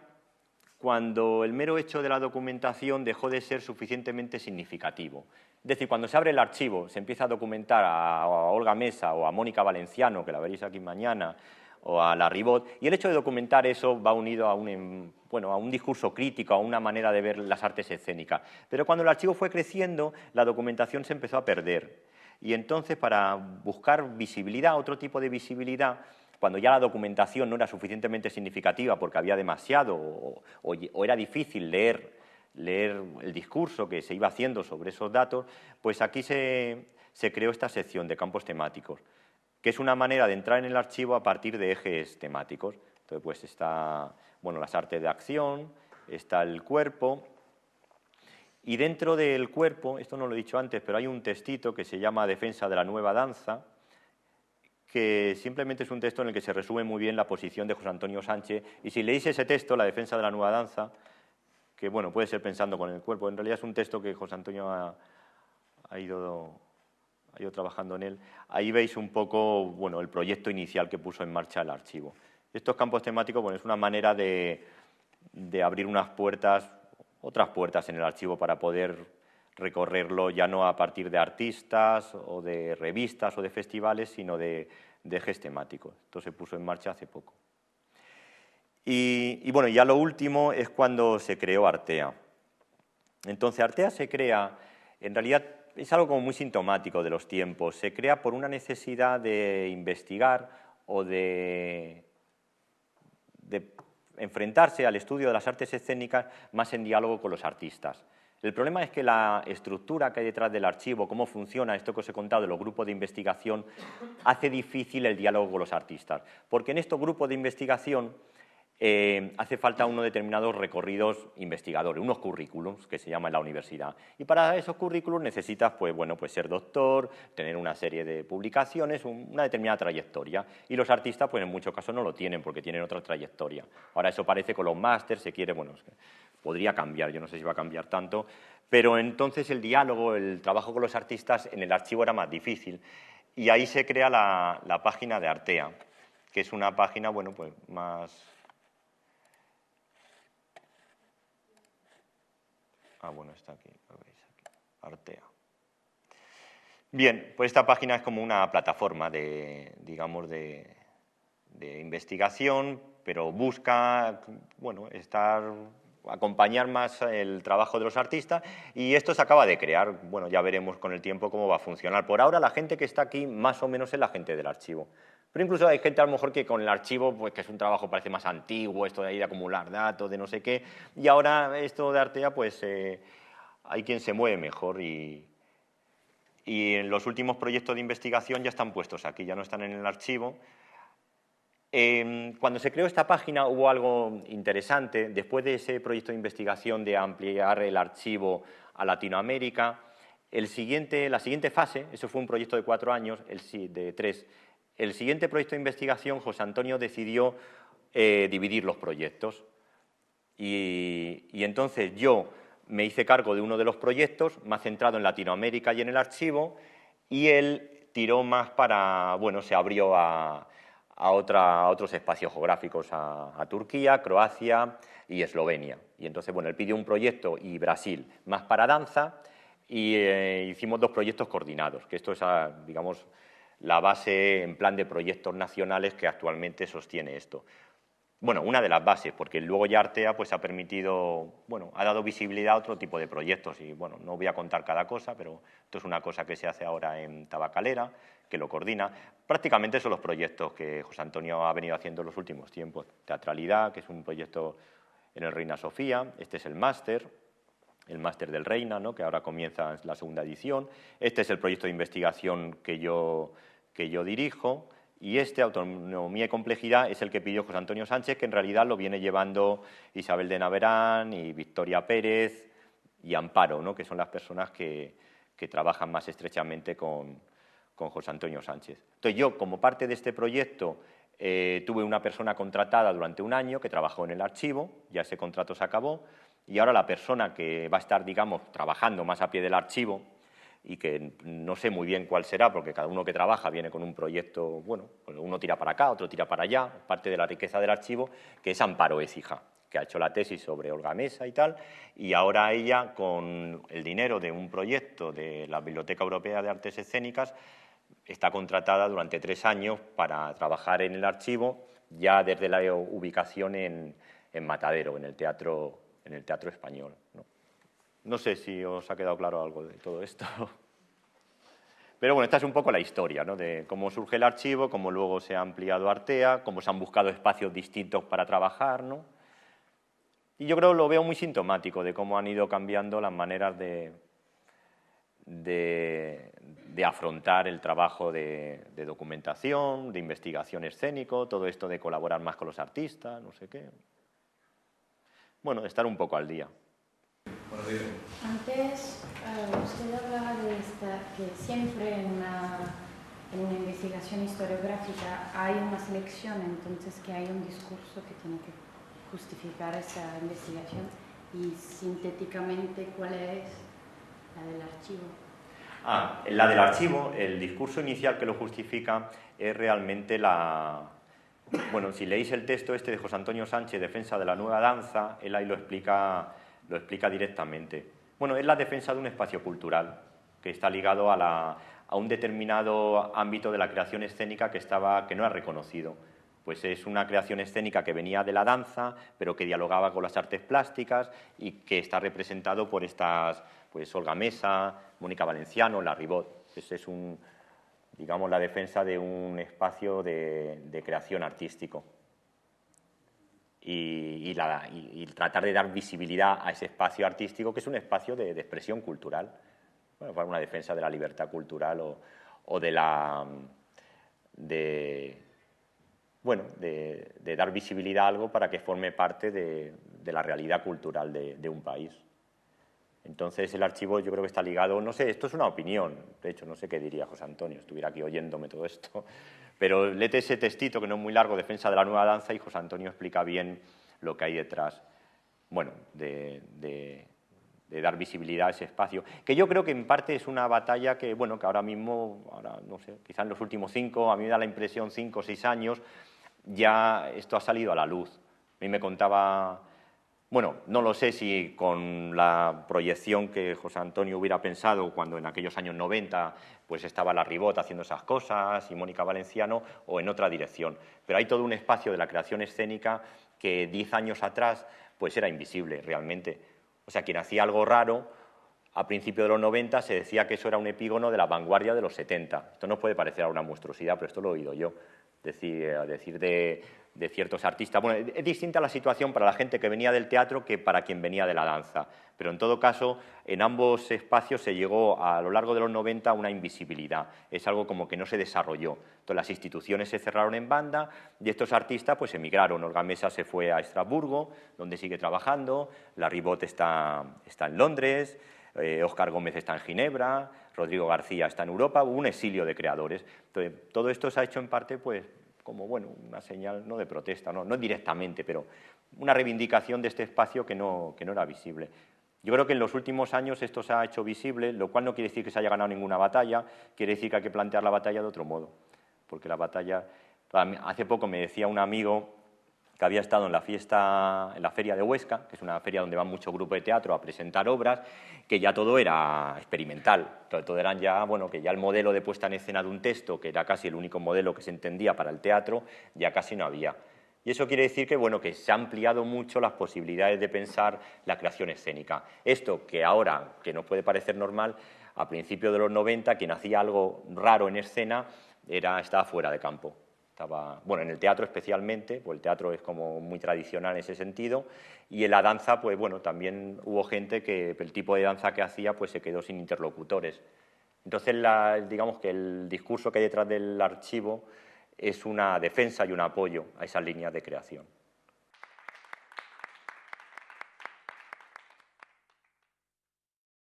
cuando el mero hecho de la documentación dejó de ser suficientemente significativo. Es decir, cuando se abre el archivo, se empieza a documentar a Olga Mesa o a Mónica Valenciano, que la veréis aquí mañana, o a la Ribot, y el hecho de documentar eso va unido a un discurso crítico, a una manera de ver las artes escénicas. Pero cuando el archivo fue creciendo, la documentación se empezó a perder. Y entonces, para buscar visibilidad, otro tipo de visibilidad, cuando ya la documentación no era suficientemente significativa porque había demasiado o era difícil leer el discurso que se iba haciendo sobre esos datos, pues aquí se creó esta sección de campos temáticos, que es una manera de entrar en el archivo a partir de ejes temáticos. Entonces, pues está, bueno, las artes de acción, está el cuerpo, y dentro del cuerpo, esto no lo he dicho antes, pero hay un textito que se llama Defensa de la nueva danza, que simplemente es un texto en el que se resume muy bien la posición de José Antonio Sánchez, y si leéis ese texto, La defensa de la nueva danza, que bueno, puede ser pensando con el cuerpo, en realidad es un texto que José Antonio ha ido trabajando en él, ahí veis un poco, bueno, el proyecto inicial que puso en marcha el archivo. Estos campos temáticos, bueno, es una manera de abrir unas puertas, otras puertas en el archivo para poder recorrerlo ya no a partir de artistas o de revistas o de festivales, sino de ejes temáticos. Esto se puso en marcha hace poco. Y bueno, ya lo último es cuando se creó Artea. Entonces, Artea se crea, en realidad es algo como muy sintomático de los tiempos, se crea por una necesidad de investigar o de enfrentarse al estudio de las artes escénicas más en diálogo con los artistas. El problema es que la estructura que hay detrás del archivo, cómo funciona esto que os he contado de los grupos de investigación, hace difícil el diálogo con los artistas, porque en estos grupos de investigación hace falta unos determinados recorridos investigadores, unos currículums que se llaman en la universidad. Y para esos currículums necesitas pues ser doctor, tener una serie de publicaciones, una determinada trayectoria. Y los artistas pues en muchos casos no lo tienen porque tienen otra trayectoria. Ahora eso parece con los másters, se quiere, bueno, podría cambiar, yo no sé si va a cambiar tanto, pero entonces el diálogo, el trabajo con los artistas en el archivo era más difícil. Y ahí se crea la página de Artea, que es una página, bueno, pues más... bueno, está aquí, lo veis aquí, Artea. Bien, pues esta página es como una plataforma digamos, de investigación, pero busca, bueno, acompañar más el trabajo de los artistas, y esto se acaba de crear. Bueno, ya veremos con el tiempo cómo va a funcionar. Por ahora la gente que está aquí más o menos es la gente del archivo. Pero incluso hay gente a lo mejor que con el archivo, pues que es un trabajo parece más antiguo, esto de ahí de acumular datos, de no sé qué, y ahora esto de Artea, pues hay quien se mueve mejor y en los últimos proyectos de investigación ya están puestos aquí, ya no están en el archivo. Cuando se creó esta página hubo algo interesante. Después de ese proyecto de investigación de ampliar el archivo a Latinoamérica, la siguiente fase, eso fue un proyecto de 4 años, de 3. El siguiente proyecto de investigación, José Antonio decidió dividir los proyectos. Y entonces yo me hice cargo de uno de los proyectos, más centrado en Latinoamérica y en el archivo, y él tiró más se abrió a otros espacios geográficos, a Turquía, Croacia y Eslovenia. Y entonces, bueno, él pidió un proyecto y Brasil más para danza, y hicimos 2 proyectos coordinados, que esto es, digamos, la base en plan de proyectos nacionales que actualmente sostiene esto. Bueno, una de las bases, porque luego ya Artea pues ha permitido, bueno, ha dado visibilidad a otro tipo de proyectos y, bueno, no voy a contar cada cosa, pero esto es una cosa que se hace ahora en Tabacalera, que lo coordina. Prácticamente son los proyectos que José Antonio ha venido haciendo en los últimos tiempos. Teatralidad, que es un proyecto en el Reina Sofía, este es el máster del Reina, ¿no?, que ahora comienza la 2ª edición. Este es el proyecto de investigación que yo dirijo. Y Autonomía y Complejidad, es el que pidió José Antonio Sánchez, que en realidad lo viene llevando Isabel de Naverán y Victoria Pérez y Amparo, ¿no?, que son las personas que trabajan más estrechamente con José Antonio Sánchez. Entonces yo, como parte de este proyecto, tuve una persona contratada durante 1 año que trabajó en el archivo, ya ese contrato se acabó, y ahora la persona que va a estar, digamos, trabajando más a pie del archivo, y que no sé muy bien cuál será, porque cada uno que trabaja viene con un proyecto, bueno, uno tira para acá, otro tira para allá, parte de la riqueza del archivo, que es Amparo Écija, que ha hecho la tesis sobre Olga Mesa y tal, y ahora ella, con el dinero de un proyecto de la Biblioteca Europea de Artes Escénicas, está contratada durante 3 años para trabajar en el archivo, ya desde la ubicación en Matadero, en el Teatro Español, ¿no? No sé si os ha quedado claro algo de todo esto. Pero bueno, esta es un poco la historia, ¿no?, de cómo surge el archivo, cómo luego se ha ampliado Artea, cómo se han buscado espacios distintos para trabajar, ¿no? Y yo creo que lo veo muy sintomático de cómo han ido cambiando las maneras de afrontar el trabajo de documentación, de investigación escénico, todo esto de colaborar más con los artistas, no sé qué. Bueno, de estar un poco al día. Antes usted hablaba de que siempre en una investigación historiográfica hay una selección, entonces que hay un discurso que tiene que justificar esa investigación, y sintéticamente, ¿cuál es la del archivo? La del archivo, el discurso inicial que lo justifica es realmente bueno, si leéis el texto este de José Antonio Sánchez, Defensa de la nueva danza, él ahí lo explica directamente. Bueno, es la defensa de un espacio cultural que está ligado a un determinado ámbito de la creación escénica que no era reconocido. Pues es una creación escénica que venía de la danza, pero que dialogaba con las artes plásticas y que está representado por estas, pues Olga Mesa, Mónica Valenciano, La Ribot. Pues es digamos, la defensa de un espacio de creación artístico. Y tratar de dar visibilidad a ese espacio artístico, que es un espacio de expresión cultural. Bueno, para una defensa de la libertad cultural o de dar visibilidad a algo para que forme parte de la realidad cultural de un país. Entonces el archivo yo creo que está ligado, no sé, esto es una opinión, de hecho no sé qué diría José Antonio, estuviera aquí oyéndome todo esto, pero léete ese textito que no es muy largo, Defensa de la nueva danza, y José Antonio explica bien lo que hay detrás, bueno, de dar visibilidad a ese espacio, que yo creo que en parte es una batalla que, bueno, que ahora mismo, no sé, quizá en los últimos 5, a mí me da la impresión 5 o 6 años, ya esto ha salido a la luz. A mí me contaba... Bueno, no lo sé si con la proyección que José Antonio hubiera pensado cuando en aquellos años 90 pues estaba La Ribot haciendo esas cosas y Mónica Valenciano, o en otra dirección. Pero hay todo un espacio de la creación escénica que 10 años atrás pues era invisible realmente. O sea, quien hacía algo raro a principios de los 90 se decía que eso era un epígono de la vanguardia de los 70. Esto nos puede parecer una monstruosidad, pero esto lo he oído yo. Decir de ciertos artistas. Bueno, es distinta la situación para la gente que venía del teatro que para quien venía de la danza, pero en todo caso, en ambos espacios se llegó a lo largo de los 90 a una invisibilidad, es algo como que no se desarrolló. Entonces las instituciones se cerraron en banda y estos artistas pues emigraron. Olga Mesa se fue a Estrasburgo, donde sigue trabajando, La Ribot está en Londres, Óscar Gómez está en Ginebra, Rodrigo García está en Europa, hubo un exilio de creadores. Entonces, todo esto se ha hecho en parte pues como bueno, una señal no de protesta, no directamente, pero una reivindicación de este espacio que no era visible. Yo creo que en los últimos años esto se ha hecho visible, lo cual no quiere decir que se haya ganado ninguna batalla, quiere decir que hay que plantear la batalla de otro modo, porque la batalla... Hace poco me decía un amigo que había estado en la feria de Huesca, que es una feria donde van muchos grupos de teatro a presentar obras, que ya todo era experimental, todo eran ya, bueno, que ya el modelo de puesta en escena de un texto, que era casi el único modelo que se entendía para el teatro, ya casi no había. Y eso quiere decir que, bueno, que se han ampliado mucho las posibilidades de pensar la creación escénica. Esto que ahora, que nos puede parecer normal, a principios de los 90, quien hacía algo raro en escena estaba fuera de campo. Bueno, en el teatro especialmente, pues el teatro es como muy tradicional en ese sentido, y en la danza, pues bueno, también hubo gente que el tipo de danza que hacía pues se quedó sin interlocutores. Entonces, digamos que el discurso que hay detrás del archivo es una defensa y un apoyo a esas líneas de creación.